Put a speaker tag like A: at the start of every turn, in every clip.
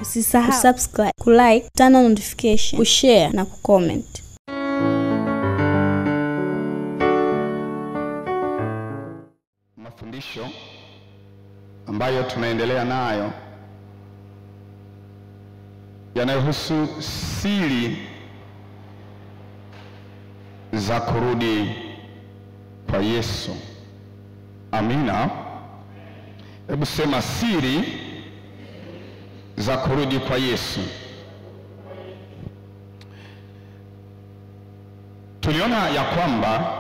A: Usisahau kusubscribe, kulike, turn on notification, kushare na kucomment.
B: Mafundisho ambayo tunaendelea nayo yanayohusu siri za kurudi kwa Yesu. Amina. Hebu sema siri za kurudi kwa Yesu. Tuliona ya kwamba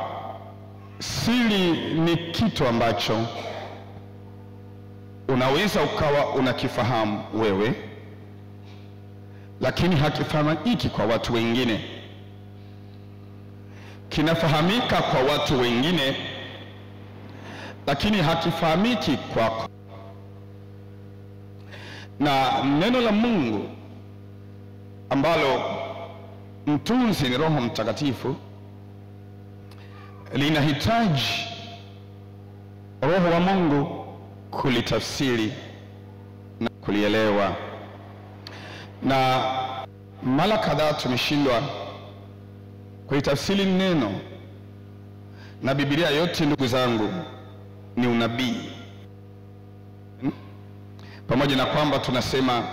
B: siri ni kitu ambacho unaweza ukawa unakifahamu wewe, lakini hakifahamiki kwa watu wengine. Kinafahamika kwa watu wengine, lakini hakifahamiki kwako. Na neno la Mungu ambalo mtunzi ni Roho Mtakatifu linahitaji Roho wa Mungu kulitafsiri na kulielewa. Na mara kadhaa tumeshindwa kulitafsiri neno, na Biblia yote ndugu zangu ni unabii. Pamoja na kwamba tunasema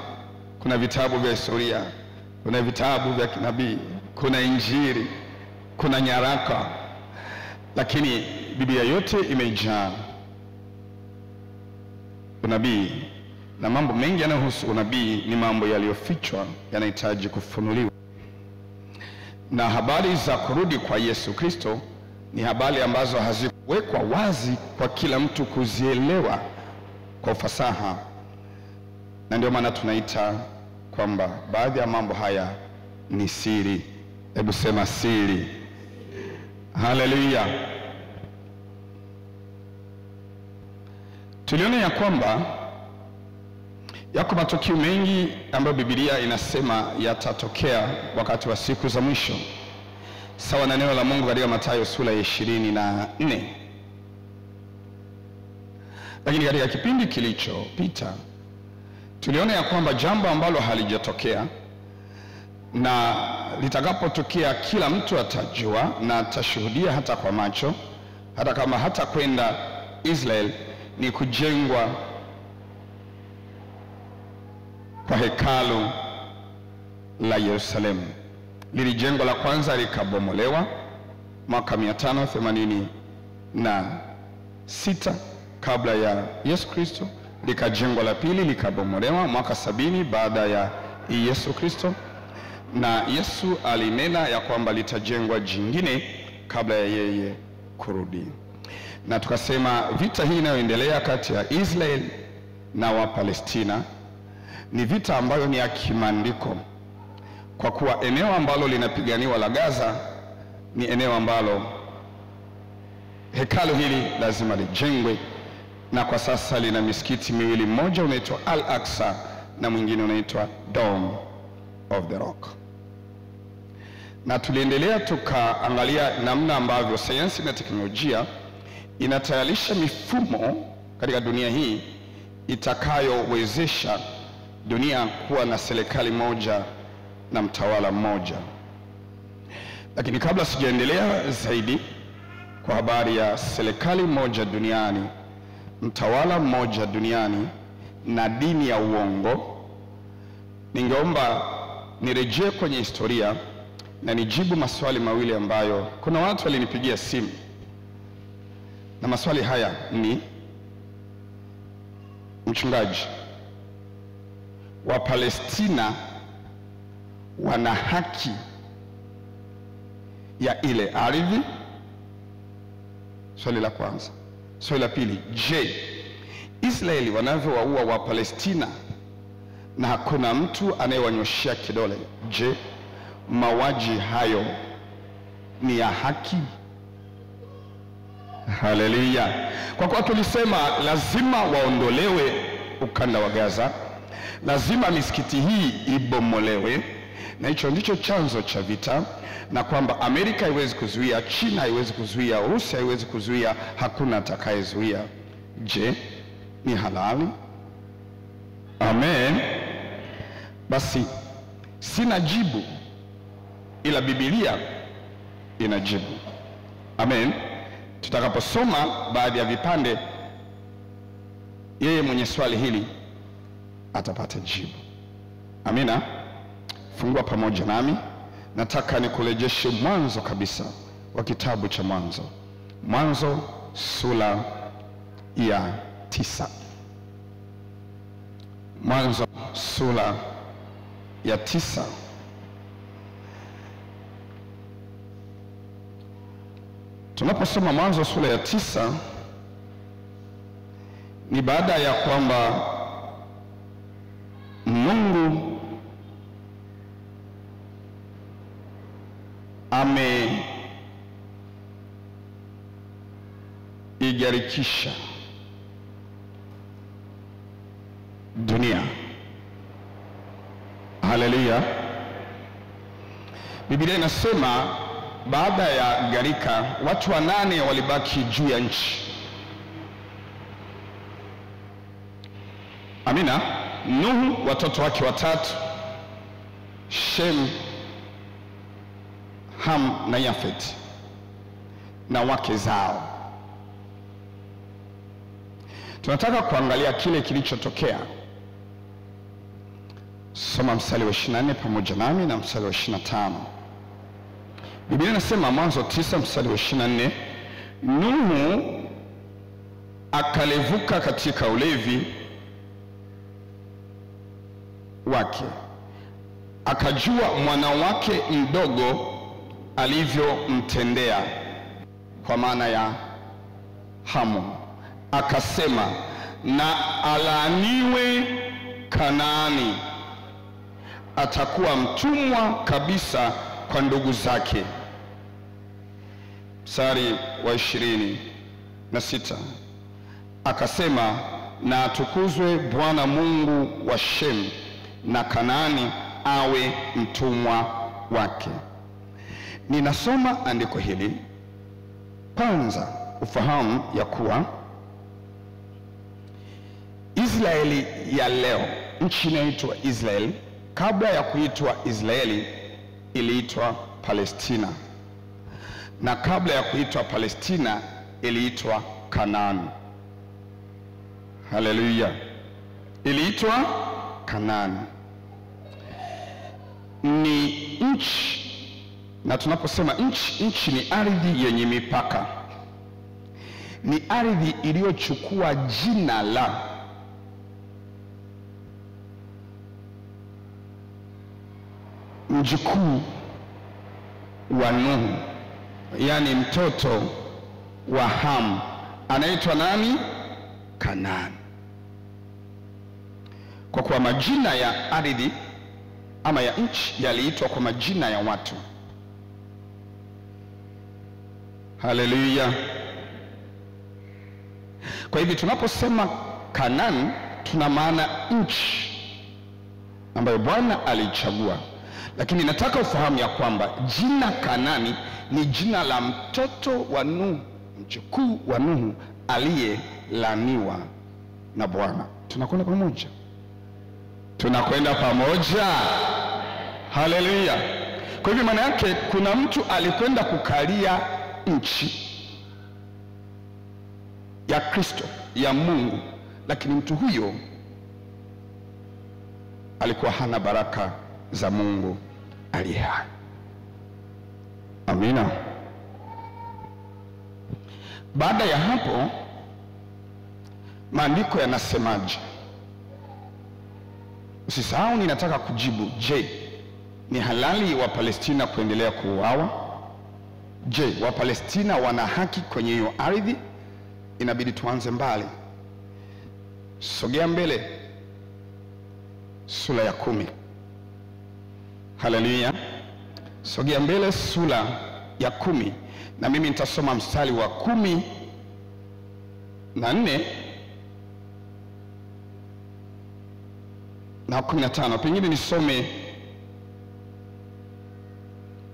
B: kuna vitabu vya historia, kuna vitabu vya kinabii, kuna Injili, kuna nyaraka, lakini Biblia yote imejaa unabii, na mambo mengi yanayohusu unabii ni mambo yaliyofichwa, yanahitaji kufunuliwa. Na habari za kurudi kwa Yesu Kristo ni habari ambazo hazikuwekwa wazi kwa kila mtu kuzielewa kwa ufasaha, na ndio maana tunaita kwamba baadhi ya mambo haya ni siri. Hebu sema siri. Haleluya. Tuliona ya kwamba yako matukio mengi ambayo Biblia inasema yatatokea wakati wa siku za mwisho, sawa na neno la Mungu katika Mathayo sura ya 24. Lakini katika kipindi kilichopita tuliona ya kwamba jambo ambalo halijatokea na litakapotokea kila mtu atajua na atashuhudia hata kwa macho, hata kama hata kwenda Israel, ni kujengwa kwa hekalu la Yerusalemu. Lili jengo la kwanza likabomolewa mwaka 586 kabla ya Yesu Kristo, likajengwa la pili likabomolewa mwaka 70 baada ya Yesu Kristo, na Yesu alinena ya kwamba litajengwa jingine kabla ya yeye kurudi. Na tukasema vita hii inayoendelea kati ya Israel na wa Palestina ni vita ambayo ni ya kimaandiko, kwa kuwa eneo ambalo linapiganiwa la Gaza ni eneo ambalo hekalu hili lazima lijengwe, na kwa sasa lina misikiti miwili, mmoja unaitwa Al-Aqsa na mwingine unaitwa Dome of the Rock. Na tuliendelea tukaangalia namna ambavyo sayansi na teknolojia inatayarisha mifumo katika dunia hii itakayowezesha dunia kuwa na serikali moja na mtawala mmoja. Lakini kabla sijaendelea zaidi kwa habari ya serikali moja duniani, mtawala mmoja duniani na dini ya uongo, ningeomba nirejee kwenye historia na nijibu maswali mawili ambayo kuna watu walinipigia simu, na maswali haya ni: mchungaji, wa Palestina wana haki ya ile ardhi? Swali la kwanza. Swali la pili, je, Israeli wanavyowaua wa Palestina na hakuna mtu anayewanyoshia kidole, je, mauaji hayo ni ya haki? Haleluya. Kwa kuwa tulisema lazima waondolewe ukanda wa Gaza, lazima misikiti hii ibomolewe, na hicho ndicho chanzo cha vita, na kwamba Amerika haiwezi kuzuia, China haiwezi kuzuia, Urusi haiwezi kuzuia, hakuna atakayezuia. Je, ni halali? Amen. Basi sina jibu, ila Biblia inajibu. Amen. Tutakaposoma baadhi ya vipande, yeye mwenye swali hili atapata jibu. Amina. Fungua pamoja nami. Nataka nikurejeshe mwanzo kabisa wa kitabu cha Mwanzo. Mwanzo sura ya 9. Mwanzo sura ya 9. Tunaposoma Mwanzo sura ya 9, ni baada ya kwamba Mungu ameigarikisha dunia. Haleluya. Biblia inasema baada ya gharika watu 8 walibaki juu ya nchi. Amina. Nuhu, watoto wake 3, Shem, Ham na Yafet na wake zao. Tunataka kuangalia kile kilichotokea. Soma mstari wa 24 pamoja nami na mstari wa 25. Biblia inasema Mwanzo 9 mstari wa 24, Nuhu akalevuka katika ulevi wake, akajua mwana wake mdogo alivyomtendea, kwa maana ya Hamu, akasema, na alaaniwe Kanaani, atakuwa mtumwa kabisa kwa ndugu zake. Mstari wa 26, akasema, na atukuzwe Bwana Mungu wa Shem, na Kanaani awe mtumwa wake. Ninasoma andiko hili kwanza ufahamu ya kuwa Israeli ya leo, nchi inaitwa Israeli, kabla ya kuitwa Israeli iliitwa Palestina, na kabla ya kuitwa Palestina iliitwa Kanaani. Haleluya. Iliitwa Kanaani. Ni nchi, na tunaposema nchi ni ardhi yenye mipaka. Ni ardhi iliyochukua jina la mjukuu wa Nuhu, yani mtoto wa Ham, anaitwa nani? Kanaani. Kwa kuwa majina ya ardhi ama ya nchi yaliitwa kwa majina ya watu. Haleluya. Kwa hivyo tunaposema Kanaani tuna maana nchi ambayo Bwana alichagua. Lakini nataka ufahamu ya kwamba jina Kanaani ni jina la mtoto wa Nuhu, mjukuu wa Nuhu aliyelaaniwa na Bwana. Tunakwenda pamoja? Tunakwenda pamoja. Haleluya. Kwa hivyo maana yake kuna mtu alikwenda kukalia nchi ya Kristo, ya Mungu, lakini mtu huyo alikuwa hana baraka za Mungu aliye hai. Amina. Baada ya hapo maandiko yanasemaje? Usisahau ninataka kujibu, je, ni halali wa Palestina kuendelea kuuawa? Je, wa Palestina wana haki kwenye hiyo ardhi? Inabidi tuanze mbali. Sogea mbele, sura ya 10. Haleluya. Sogea mbele, sura ya 10, na mimi nitasoma mstari wa 14 na 15. Pengine nisome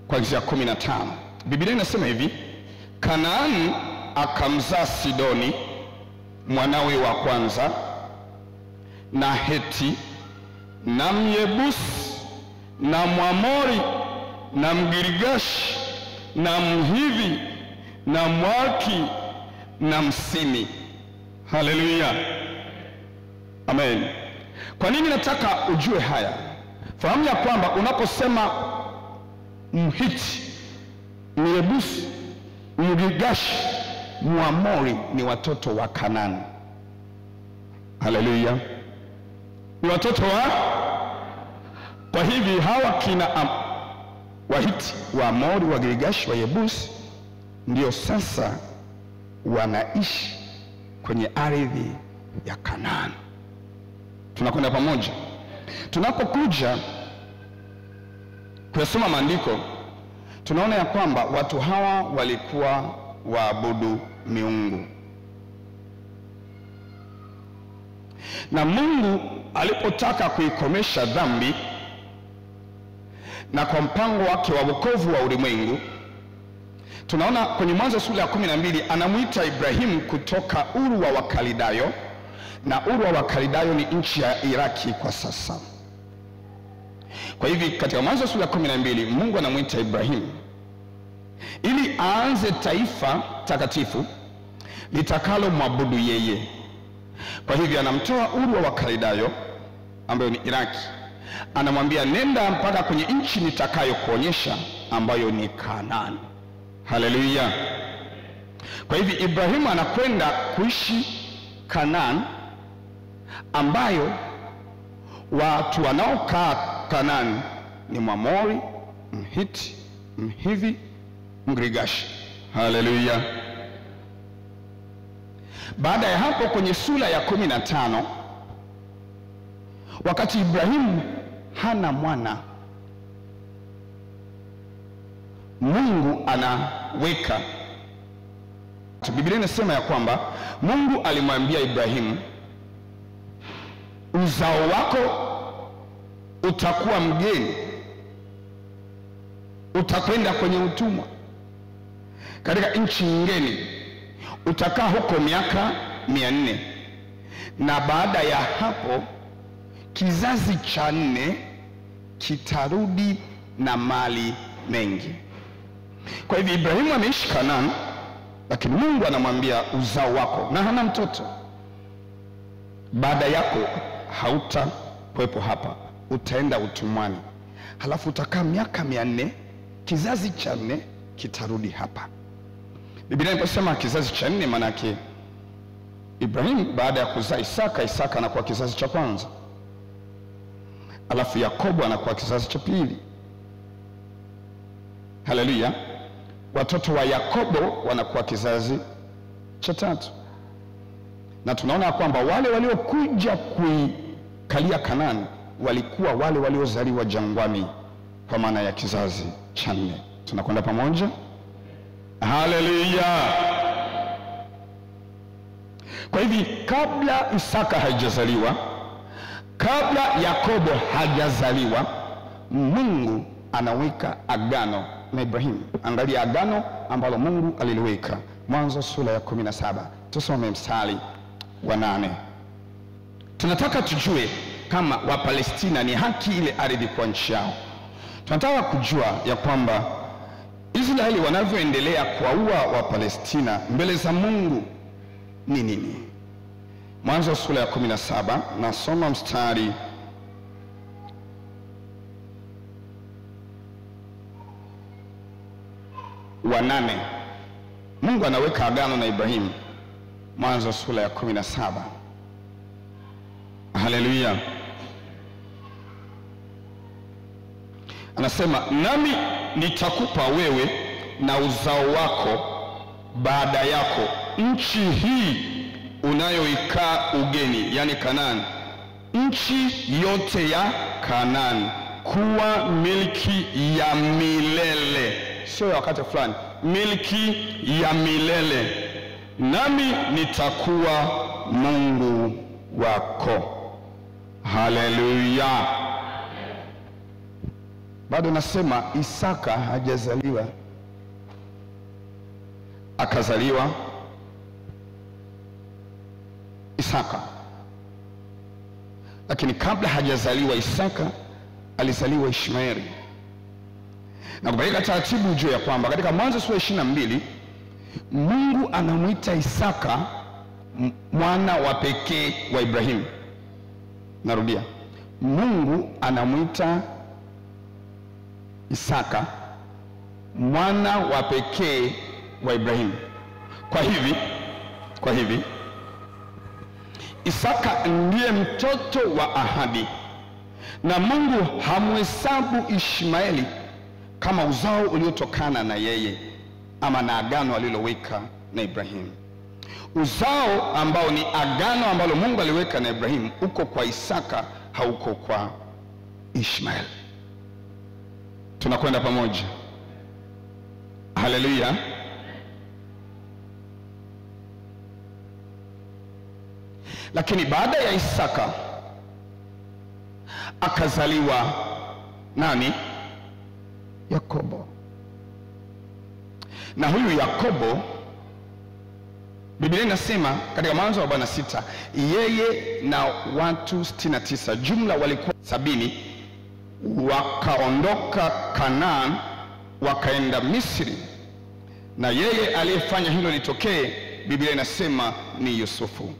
B: kuanzia 15. Biblia inasema hivi: Kanaani akamzaa Sidoni mwanawe wa kwanza, na Heti na Myebusi na Mwamori na Mgirigashi na Mhivi na Mwaki na Msini. Haleluya, amen. Kwa nini nataka ujue haya? Fahamu ya kwamba unaposema Mhiti, Myebusi, Mgirigashi, Mwamori ni watoto wa Kanaani. Haleluya, ni watoto wa. Kwa hivi hawa kina Wahiti, Waamori, Wagirigashi, Wayebusi ndio sasa wanaishi kwenye ardhi ya Kanaani. Tunakwenda pamoja. Tunapokuja kusoma maandiko, tunaona ya kwamba watu hawa walikuwa waabudu miungu, na Mungu alipotaka kuikomesha dhambi na kwa mpango wake wa wokovu wa ulimwengu, tunaona kwenye Mwanzo sura ya 12 anamuita Ibrahimu kutoka Uru wa Wakaldayo, na Uru wa Wakaldayo ni nchi ya Iraki kwa sasa. Kwa hivi katika Mwanzo sura ya 12 Mungu anamuita Ibrahimu ili aanze taifa takatifu litakalo mwabudu yeye. Kwa hivyo anamtoa Uru wa Wakaldayo ambayo ni Iraki, anamwambia nenda mpaka kwenye nchi nitakayo kuonyesha ambayo ni Kanaani. Haleluya. Kwa hivyo Ibrahimu anakwenda kuishi Kanaani, ambayo watu wanaokaa Kanaani ni Mwamori, Mhiti, Mhivi, Mgirigashi. Haleluya. Baada ya hapo kwenye sura ya 15, wakati Ibrahimu hana mwana, Mungu anaweka. Biblia inasema ya kwamba Mungu alimwambia Ibrahimu, uzao wako utakuwa mgeni, utakwenda kwenye utumwa katika nchi ngeni, utakaa huko miaka 400, na baada ya hapo kizazi cha 4 kitarudi na mali mengi. Kwa hivyo Ibrahimu ameishi Kanaani, lakini Mungu anamwambia uzao wako, na hana mtoto, baada yako hautakuwepo hapa, utaenda utumwani, halafu utakaa miaka 400, kizazi cha 4 kitarudi hapa. Biblia inasema kizazi cha 4, maana yake Ibrahimu baada ya kuzaa Isaka anakuwa kizazi cha kwanza, alafu Yakobo anakuwa kizazi cha pili. Haleluya. Watoto wa Yakobo wanakuwa kizazi cha 3, na tunaona kwamba wale waliokuja kuikalia Kanaani walikuwa wale waliozaliwa jangwani, kwa maana ya kizazi cha 4. Tunakwenda pamoja? Haleluya. Kwa hivi kabla Isaka hajazaliwa, kabla Yakobo hajazaliwa, Mungu anaweka agano na Ibrahimu. Angalia agano ambalo Mungu aliliweka. Mwanzo sura ya 17, tusome mstari wa 8. Tunataka tujue kama Wapalestina ni haki ile ardhi kwa nchi yao. Tunataka kujua ya kwamba Israeli wanavyoendelea kuwaua Wapalestina mbele za Mungu ni nini. Mwanzo sura ya 17, nasoma mstari wa 8. Mungu anaweka agano na Ibrahimu. Mwanzo sura ya 17. Haleluya. Anasema, nami nitakupa wewe na uzao wako baada yako nchi hii unayoikaa ugeni, yani Kanaani, nchi yote ya Kanaani kuwa milki ya milele. Sio ya wakati fulani, milki ya milele, nami nitakuwa Mungu wako. Haleluya. Bado nasema Isaka hajazaliwa, akazaliwa Isaka. lakini kabla hajazaliwa Isaka alizaliwa Ishmaeli. Na kupeleka taratibu juu ya kwamba katika Mwanzo sura 22 Mungu anamuita Isaka mwana wa pekee wa Ibrahimu. Narudia, Mungu anamuita Isaka mwana wa pekee wa Ibrahimu. Kwa hivi Isaka ndiye mtoto wa ahadi, na Mungu hamhesabu Ishmaeli kama uzao uliotokana na yeye ama na agano aliloweka na Ibrahimu. Uzao ambao ni agano ambalo Mungu aliweka na Ibrahimu uko kwa Isaka, hauko kwa Ishmaeli. Tunakwenda pamoja? Haleluya. Lakini baada ya Isaka akazaliwa nani? Yakobo. Na huyu Yakobo, Biblia inasema katika Mwanzo 46 yeye na watu 69, jumla walikuwa 70, wakaondoka Kanaan wakaenda Misri, na yeye aliyefanya hilo litokee, Biblia inasema ni Yusufu.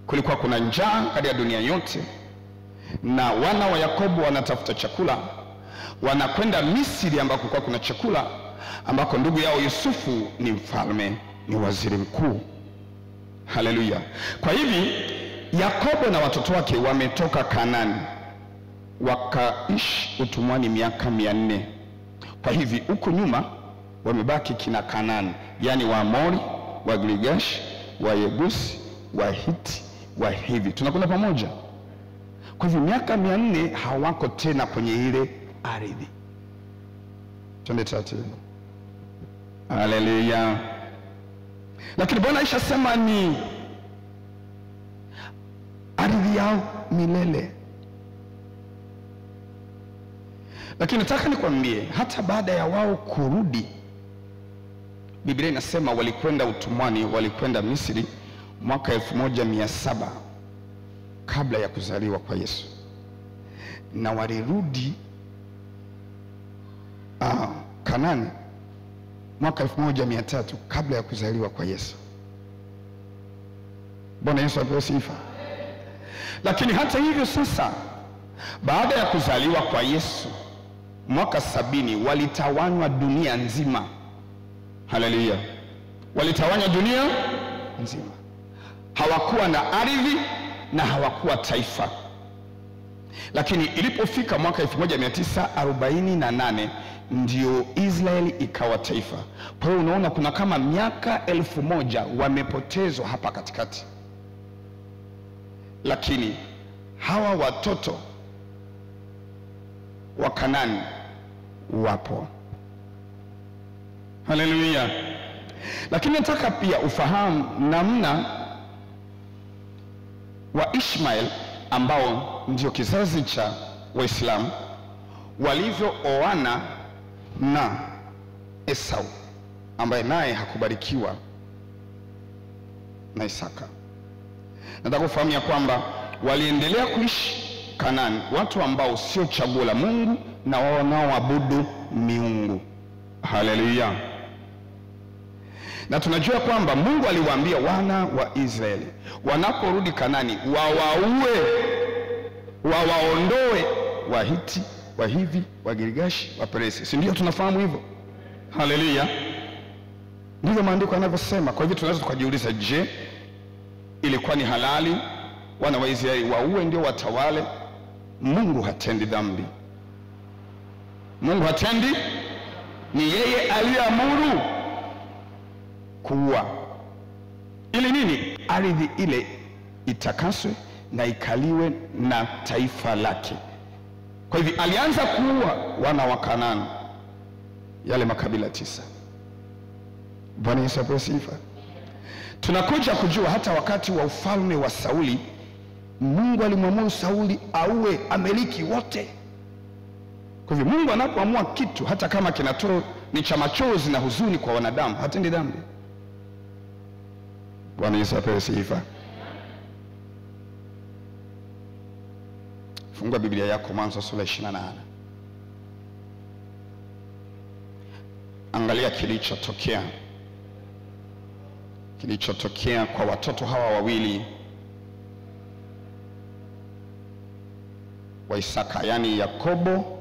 B: Kulikuwa kuna njaa katika dunia yote, na wana wa Yakobo wanatafuta chakula, wanakwenda Misri ambako kulikuwa kuna chakula, ambako ndugu yao Yusufu ni mfalme, ni waziri mkuu. Haleluya. Kwa hivi Yakobo na watoto wake wametoka Kanaani, wakaishi utumwani miaka 400. Kwa hivi huko nyuma wamebaki kina Kanaani, yani Waamori, Wagirgashi, Wayebusi, Wahiti, Wahivi. Tunakwenda pamoja? Kwa hivyo miaka 400 hawako tena kwenye ile ardhi. Twende taratibu. Haleluya. Lakini Bwana Aisha sema ni ardhi yao milele. Lakini nataka nikwambie, hata baada ya wao kurudi, Biblia inasema walikwenda utumwani, walikwenda Misri mwaka 1700 kabla ya kuzaliwa kwa Yesu, na walirudi Kanaani mwaka 1300 kabla ya kuzaliwa kwa Yesu. Bwana Yesu apewe sifa. Lakini hata hivyo sasa, baada ya kuzaliwa kwa Yesu mwaka 70 walitawanywa dunia nzima. Haleluya. Walitawanywa dunia nzima. Hawakuwa na ardhi na hawakuwa taifa. Lakini ilipofika mwaka 1948 ndio Israeli ikawa taifa. Kwa hiyo unaona kuna kama miaka 1000 wamepotezwa hapa katikati. Lakini hawa watoto wa Kanaani wapo. Haleluya. Lakini nataka pia ufahamu namna wa Ishmael ambao ndio kizazi cha Waislamu walivyooana na Esau ambaye naye hakubarikiwa na Isaka. Nataka kufahamu ya kwamba waliendelea kuishi Kanaani watu ambao sio chaguo la Mungu na wao wanaoabudu miungu. Haleluya. Na tunajua kwamba Mungu aliwaambia wana wa Israeli wanaporudi Kanaani wawaondoe Wahiti, Wahivi, Wagirgashi, Waperesi. Si ndio tunafahamu hivyo? Haleluya. Ndivyo maandiko yanavyosema. Kwa hivyo tunaweza tukajiuliza, je, ilikuwa ni halali wana wa Israeli waue ndio watawale? Mungu hatendi dhambi. Mungu hatendi, ni yeye aliyeamuru kuua. Ili nini? Ardhi ile itakaswe na ikaliwe na taifa lake. Kwa hivyo alianza kuua wana wa Kanaani, yale makabila 9. Bwana Yesu apewe sifa. Tunakuja kujua hata wakati wa ufalme wa Sauli, Mungu alimwamuru Sauli auwe Amaleki wote. Kwa hivyo Mungu anapoamua kitu, hata kama kinatoa ni cha machozi na huzuni kwa wanadamu, hatendi dhambi. Bwana Yesu apewe sifa. Fungua Biblia yako Mwanzo sura 28. Angalia kilichotokea kwa watoto hawa wawili wa Isaka, yani Yakobo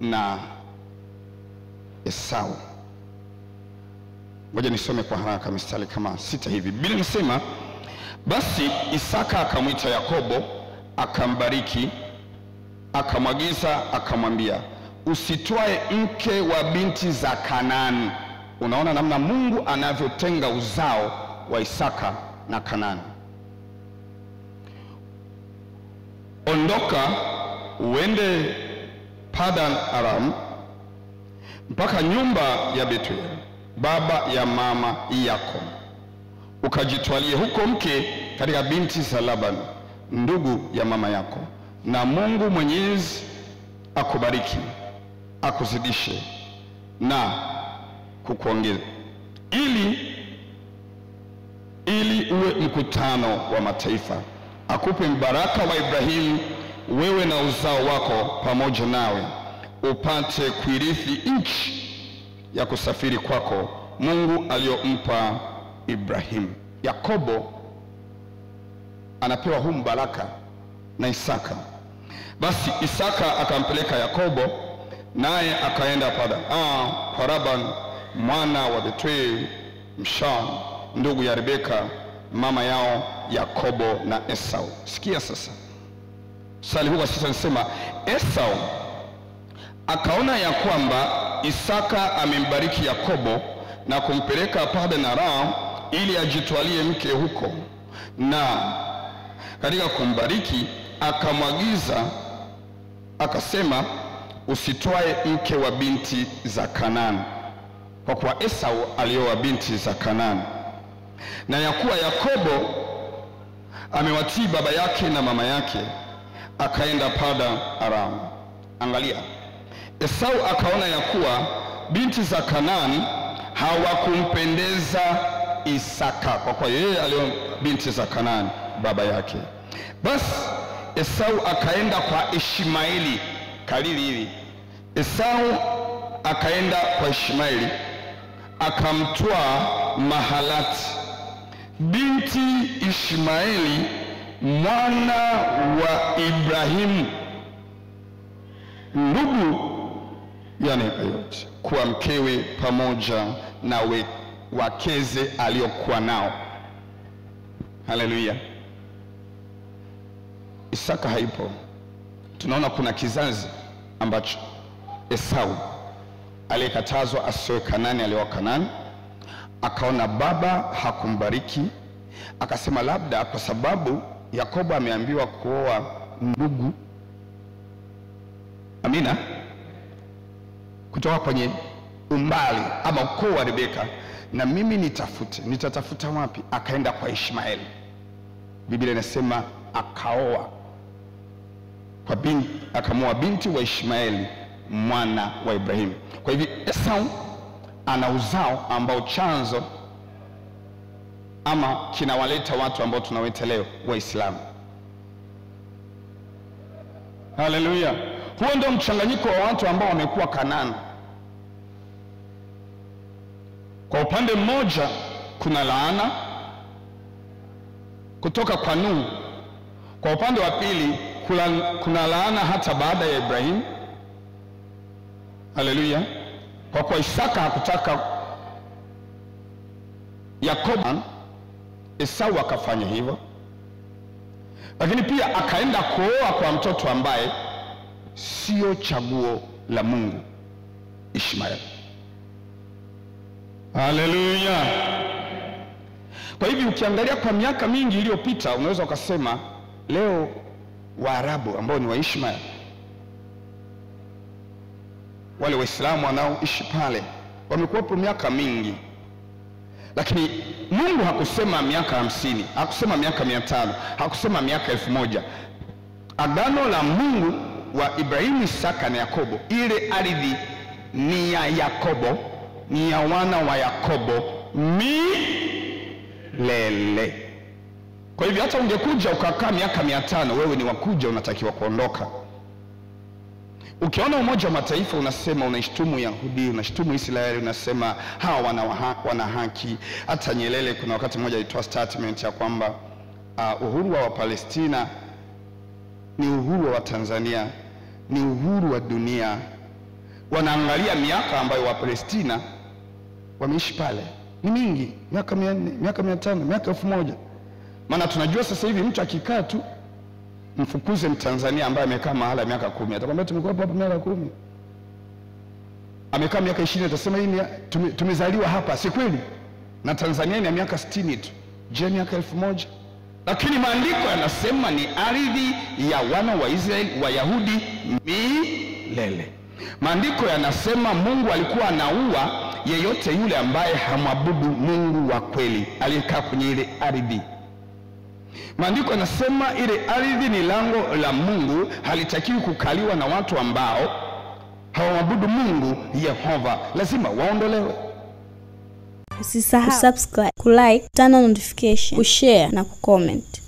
B: na Esau. Ngoja nisome kwa haraka mistari kama 6 hivi. Biblia inasema, basi Isaka akamwita Yakobo, akambariki, akamwagiza, akamwambia, usitwae mke wa binti za Kanaani. Unaona namna Mungu anavyotenga uzao wa Isaka na Kanaani. Ondoka uende Padan Aram mpaka nyumba ya Betuel baba ya mama yako, ukajitwalie huko mke katika binti za Laban ndugu ya mama yako, na Mungu Mwenyezi akubariki, akuzidishe na kukuongeza, ili uwe mkutano wa mataifa, akupe mbaraka wa Ibrahimu wewe na uzao wako pamoja nawe, upate kuirithi nchi ya kusafiri kwako Mungu aliyompa Ibrahimu. Yakobo anapewa huu mbaraka na Isaka. Basi Isaka akampeleka Yakobo, naye akaenda kwa Laban mwana wa Betuel Msham, ndugu ya Rebeka mama yao Yakobo na Esau. Sikia sasa, swali huu sasa nasema, Esau akaona ya kwamba Isaka amembariki Yakobo na kumpeleka Padan Aram ili ajitwalie mke huko, na katika kumbariki akamwagiza akasema, usitwae mke wa binti za Kanaani, kwa kuwa Esau alioa binti za Kanaani, na ya kuwa Yakobo amewatii baba yake na mama yake, akaenda Padan Aram. Angalia, Esau akaona ya kuwa binti za Kanaani hawakumpendeza Isaka, kwa kuwa yeye alioa binti za Kanaani baba yake. Basi Esau akaenda kwa Ishmaeli. Kalili hivi, Esau akaenda kwa Ishmaeli akamtwaa Mahalati binti Ishmaeli mwana wa Ibrahimu ndugu ya Nebaioti kuwa mkewe, pamoja na wakeze aliokuwa nao. Haleluya. Isaka haipo. Tunaona kuna kizazi ambacho Esau aliyekatazwa asioe Kanaani, alioa Kanaani. Akaona baba hakumbariki, akasema labda kwa sababu Yakobo ameambiwa kuoa ndugu, amina, kutoka kwenye umbali ama ukoo wa Rebeka, na mimi nitatafuta wapi? Akaenda kwa Ishmaeli. Biblia inasema akaoa kwa akamwoa binti wa Ishmaeli mwana wa Ibrahimu. Kwa hivyo Esau ana uzao ambao chanzo ama kinawaleta watu ambao tunawaita leo Waislamu. Haleluya. Huo ndio mchanganyiko wa watu ambao wamekuwa Kanaani. Kwa upande mmoja kuna laana kutoka kwa Nuhu, kwa upande wa pili kuna laana hata baada ya Ibrahimu. Haleluya. Kwa kuwa Isaka hakutaka Yakobo, Esau akafanya hivyo, lakini pia akaenda kuoa kwa mtoto ambaye sio chaguo la Mungu, Ishmaeli. Haleluya. Kwa hivyo ukiangalia kwa miaka mingi iliyopita, unaweza ukasema leo Waarabu ambao ni wa Ishmaeli, wale Waislamu wanaoishi pale, wamekuwepo miaka mingi, lakini Mungu hakusema miaka 50, hakusema miaka 500, hakusema miaka 1000. Agano la Mungu wa Ibrahimu, Isaka na Yakobo, ile ardhi ni ya Yakobo, ni ya wana wa Yakobo milele. Kwa hivyo hata ungekuja ukakaa miaka 500, wewe ni wakuja, unatakiwa kuondoka. Ukiona Umoja wa Mataifa unasema, unaishtumu Yahudi, unashtumu Israeli, unasema hawa wana haki. Hata Nyerere kuna wakati mmoja alitoa statement ya kwamba uhuru wa Palestina ni uhuru wa Tanzania, ni uhuru wa dunia. Wanaangalia miaka ambayo wa Palestina wameishi pale ni mingi, miaka 400, miaka 500, miaka 1000. Maana tunajua sasa hivi mtu akikaa tu, mfukuze Mtanzania ambaye amekaa mahala miaka 10, atakwambia tumekuwa hapa miaka 10. Amekaa miaka 20, atasema hii tumezaliwa hapa, si kweli? Na Tanzania ni miaka 60 tu. Je, miaka 1000? Lakini maandiko yanasema ni ardhi ya wana wa Israeli, Wayahudi milele. Maandiko yanasema Mungu alikuwa anaua yeyote yule ambaye hamwabudu Mungu wa kweli aliyekaa kwenye ile ardhi. Maandiko yanasema ile ardhi ni lango la Mungu, halitakiwi kukaliwa na watu ambao hawaabudu Mungu Yehova, lazima waondolewe.
A: Usisahau subscribe, kulike, turn on notification, kushare na kucomment.